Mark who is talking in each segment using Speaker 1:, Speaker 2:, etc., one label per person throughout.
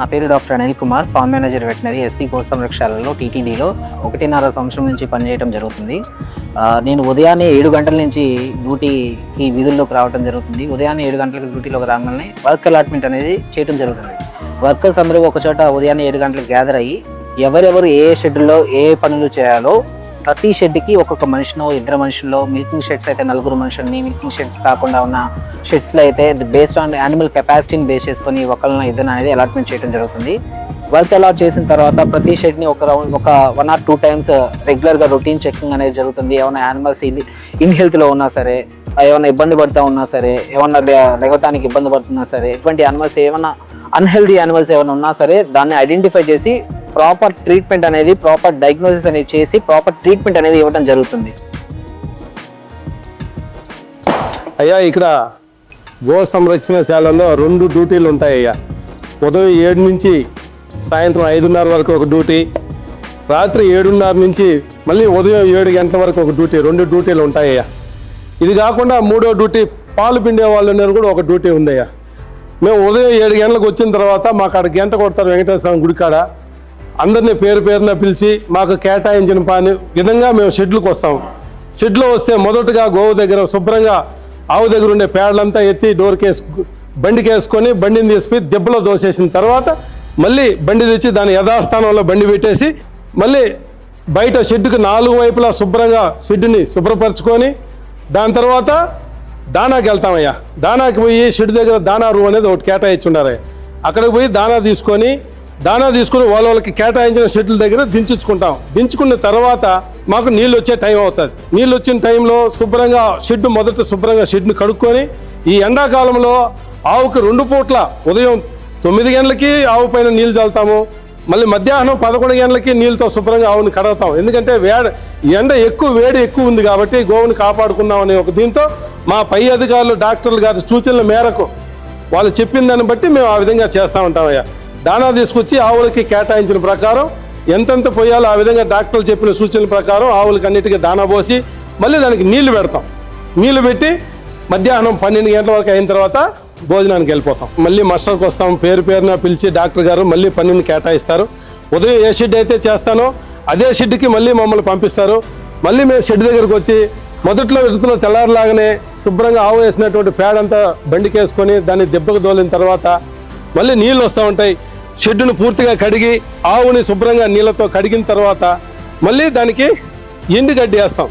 Speaker 1: నా పేరు doctor Anil Kumar, farm manager veterinary SP గోసంరక్షణలో టీటీడీలో 1.5 సంవత్సరం నుంచి పనిచేయడం జరుగుతుంది. నేను ఉదయాన్నే 7 గంటల నుంచి డ్యూటీకి విధుల్లోకి రావడం జరుగుతుంది. ఉదయాన్నే 7 గంటలకు డ్యూటీలోకి రాగానే వర్క్ అలాట్మెంట్ అనేది చేయడం జరుగుతుంది. వర్కర్స్ అందరూ ఒక చోట ఉదయాన్నే 7 గంటలకు గ్యాదర్ అయ్యి ఎవరెవరు ఏ షెడ్యూల్లో ఏ పనులు చేయాలో ప్రతి షెడ్కి ఒక్కొక్క మనిషినో 2 మనుషుల్లో, మిల్కింగ్ షెడ్స్ అయితే 4 మనుషుల్ని, మిల్కింగ్ షెడ్స్ కాకుండా ఉన్న షెడ్స్లో అయితే బేస్డ్ ఆన్ యానిమల్ కెపాసిటీని బేస్ చేసుకొని ఒకళ్ళని 2 అనేది అలాట్మెంట్ చేయడం జరుగుతుంది. వర్క్ అలాట్ చేసిన తర్వాత ప్రతి షెడ్ని ఒక 1 or 2 times రెగ్యులర్గా రొటీన్ చెకింగ్ అనేది జరుగుతుంది. ఏమైనా యానిమల్స్ ఇన్ హెల్త్లో ఉన్నా సరే, ఏమైనా ఇబ్బంది పడుతూ ఉన్నా సరే, ఏమన్నా లెగటానికి ఇబ్బంది పడుతున్నా సరే, ఇటువంటి యానిమల్స్ ఏమైనా అన్హెల్దీ యానిమల్స్ ఏమైనా ఉన్నా సరే దాన్ని ఐడెంటిఫై చేసి ప్రాపర్ ట్రీట్మెంట్ అనేది, ప్రాపర్ డయాగ్నోసిస్ అనేది చేసి ప్రాపర్ ట్రీట్మెంట్ అనేది ఇవ్వడం జరుగుతుంది.
Speaker 2: అయ్యా, ఇక్కడ గో సంరక్షణశాలలో 2 డ్యూటీలు ఉంటాయి అయ్యా. ఉదయం 7 నుంచి సాయంత్రం 5:30 వరకు ఒక డ్యూటీ, రాత్రి 7:30 నుంచి మళ్ళీ ఉదయం 7 గంటల వరకు ఒక డ్యూటీ, 2 డ్యూటీలు ఉంటాయ్యా. ఇది కాకుండా 3వ డ్యూటీ పాలు పిండే వాళ్ళు కూడా ఒక డ్యూటీ ఉందయ్యా. మేము ఉదయం 7 గంటలకు వచ్చిన తర్వాత మాకు అక్కడ గంట కొడతారు వెంకటేశ్వర స్వామి గుడికాడ. అందరినీ పేరున పిలిచి మాకు కేటాయించిన పని విధంగా మేము షెడ్లకు వస్తాం. షెడ్లో వస్తే మొదటగా గోవు దగ్గర శుభ్రంగా ఆవు దగ్గర ఉండే పేడలంతా ఎత్తి బండికి వేసుకొని బండిని తీసుకుని దెబ్బలో దోసేసిన తర్వాత మళ్ళీ బండి తెచ్చి దాని యథాస్థానంలో బండి పెట్టేసి మళ్ళీ బయట షెడ్డుకి 4 వైపులా శుభ్రంగా షెడ్డుని శుభ్రపరచుకొని దాని తర్వాత దానాకి వెళ్తామయ్యా. దానాకి పోయి షెడ్ దగ్గర దానా రూమ్ అనేది ఒకటి కేటాయించి ఉండారు. అక్కడికి పోయి దానా తీసుకొని వాళ్ళకి కేటాయించిన షెడ్ల దగ్గర దించుకుంటాం. దించుకున్న తర్వాత మాకు నీళ్ళు వచ్చే టైం అవుతుంది. నీళ్ళు వచ్చిన టైంలో శుభ్రంగా శుభ్రంగా షెడ్ని కడుక్కొని, ఈ ఎండాకాలంలో ఆవుకి 2 పూట్ల ఉదయం 9 గంటలకి ఆవు పైన నీళ్ళు చల్లుతాము, మళ్ళీ మధ్యాహ్నం 11 గంటలకి నీళ్ళతో శుభ్రంగా ఆవుని కడగతాం. ఎందుకంటే ఎండ వేడి ఎక్కువ ఉంది కాబట్టి గోవుని కాపాడుకున్నామనే ఒక దీంతో మా పై అధికారులు డాక్టర్లు గారి సూచనల మేరకు వాళ్ళు చెప్పిన దాన్ని బట్టి మేము ఆ విధంగా చేస్తూ ఉంటామయ్యా. దానా తీసుకొచ్చి ఆవులకి కేటాయించిన ప్రకారం ఎంతెంత పోయాలో ఆ విధంగా డాక్టర్లు చెప్పిన సూచనల ప్రకారం ఆవులకి అన్నిటికీ దానా పోసి మళ్ళీ దానికి నీళ్లు పెడతాం. నీళ్లు పెట్టి మధ్యాహ్నం 12 గంటల వరకు అయిన తర్వాత భోజనానికి వెళ్ళిపోతాం. మళ్ళీ మస్టర్కి వస్తాం. పేరున పిలిచి డాక్టర్ గారు మళ్ళీ పనిని కేటాయిస్తారు. ఉదయం ఏ షెడ్ అయితే చేస్తానో అదే షెడ్కి మళ్ళీ మమ్మల్ని పంపిస్తారు. మళ్ళీ మేము షెడ్ దగ్గరకు వచ్చి విడతలో తెల్లారిలాగానే శుభ్రంగా ఆవు వేసినటువంటి పేడంతా బండికి వేసుకొని దాన్ని దెబ్బకు దోలిన తర్వాత మళ్ళీ నీళ్ళు వస్తూ ఉంటాయి. షెడ్డును పూర్తిగా కడిగి ఆవుని శుభ్రంగా నీళ్ళతో కడిగిన తర్వాత మళ్ళీ దానికి ఎండుగడ్డి వేస్తాం.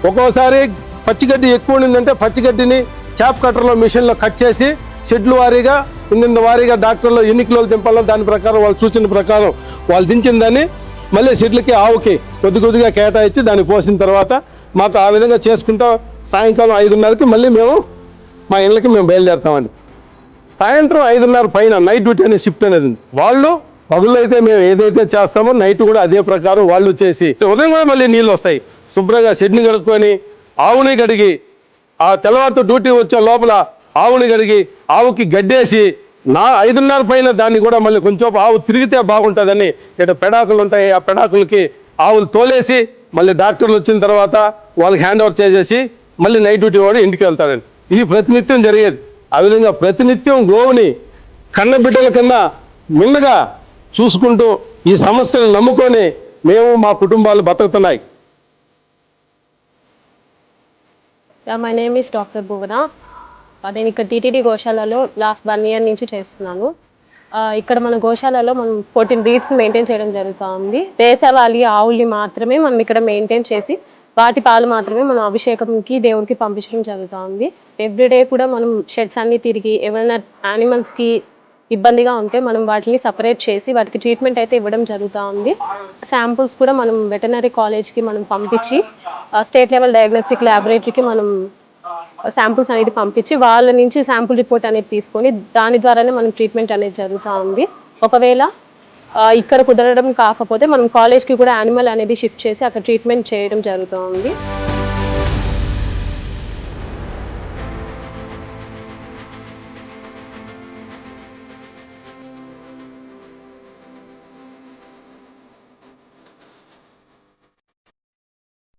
Speaker 2: ఒక్కోసారి పచ్చిగడ్డి ఎక్కువ ఉండిందంటే పచ్చిగడ్డిని చాప్ కట్టర్లో మిషన్లో కట్ చేసి షెడ్లు వారీగా ఇంత వారీగా డాక్టర్లు ఎన్ని కిలోలు దింపాలో దాని ప్రకారం వాళ్ళ సూచన ప్రకారం వాళ్ళు దించిన దాన్ని మళ్ళీ షెడ్లకి ఆవుకి కొద్దిగా కేటాయించి దాన్ని పోసిన తర్వాత మాకు ఆ విధంగా చేసుకుంటా సాయంకాలం 5:30కి మళ్ళీ మేము మా ఇళ్ళకి బయలుదేరుతామండి. సాయంత్రం 5:30 పైన నైట్ డ్యూటీ అనే షిఫ్ట్ అనేది ఉంది. వాళ్ళు పగులు అయితే మేము ఏదైతే చేస్తామో నైట్ కూడా అదే ప్రకారం వాళ్ళు చేసి ఉదయం కూడా మళ్ళీ నీళ్ళు వస్తాయి. శుభ్రంగా షెడ్ని కడుక్కొని ఆవుని కడిగి ఆ తెల్లవారితో డ్యూటీ వచ్చే లోపల ఆవుని కడిగి ఆవుకి గడ్డేసి 5:30 పైన దాన్ని కూడా మళ్ళీ కొంచెం ఆవు తిరిగితే బాగుంటుందని ఇక్కడ పెడాకులు ఉంటాయి. ఆ పెడాకులకి ఆవులు తోలేసి మళ్ళీ డాక్టర్లు వచ్చిన తర్వాత వాళ్ళకి హ్యాండ్ ఓవర్ చేసేసి మళ్ళీ నైట్ డ్యూటీ వాడు ఇంటికి వెళ్తారండి. ఇది ప్రతినిత్యం జరిగేది. ఆ విధంగా ప్రతినిత్యం గోవుని కన్నబిడ్డల కన్నా మిన్నగా చూసుకుంటూ ఈ సమస్యను నమ్ముకొని మేము మా కుటుంబాలు బతుకుతున్నాయి.
Speaker 3: మై నేమ్ ఈస్ డాక్టర్ భువన. నేను ఇక్కడ టీటీడీ గోశాలలో లాస్ట్ 1 year నుంచి చేస్తున్నాను. ఇక్కడ మన గోశాలలో మనం 14 breeds మెయింటైన్ చేయడం జరుగుతూ ఉంది. దేశవాళీ ఆవుల్ని మాత్రమే మనం ఇక్కడ మెయింటైన్ చేసి వాటి పాలు మాత్రమే మనం అభిషేకంకి దేవుడికి పంపించడం జరుగుతూ ఉంది. ఎవ్రీడే కూడా మనం షెడ్స్ అన్ని తిరిగి ఏమైనా యానిమల్స్కి ఇబ్బందిగా ఉంటే మనం వాటిని సపరేట్ చేసి వాటికి ట్రీట్మెంట్ అయితే ఇవ్వడం జరుగుతూ ఉంది. శాంపుల్స్ కూడా మనం వెటనరీ కాలేజ్కి మనం పంపించి స్టేట్ లెవెల్ డయాగ్నోస్టిక్ ల్యాబొరేటరీకి మనం శాంపుల్స్ అనేది పంపించి వాళ్ళ నుంచి శాంపుల్ రిపోర్ట్ అనేది తీసుకొని దాని ద్వారానే మనం ట్రీట్మెంట్ అనేది జరుగుతూ ఉంది. ఒకవేళ ఇక్కడ కుదరడం కాకపోతే మనం కాలేజ్కి కూడా యానిమల్ అనేది షిఫ్ట్ చేసి అక్కడ ట్రీట్మెంట్ చేయడం జరుగుతూ ఉంది.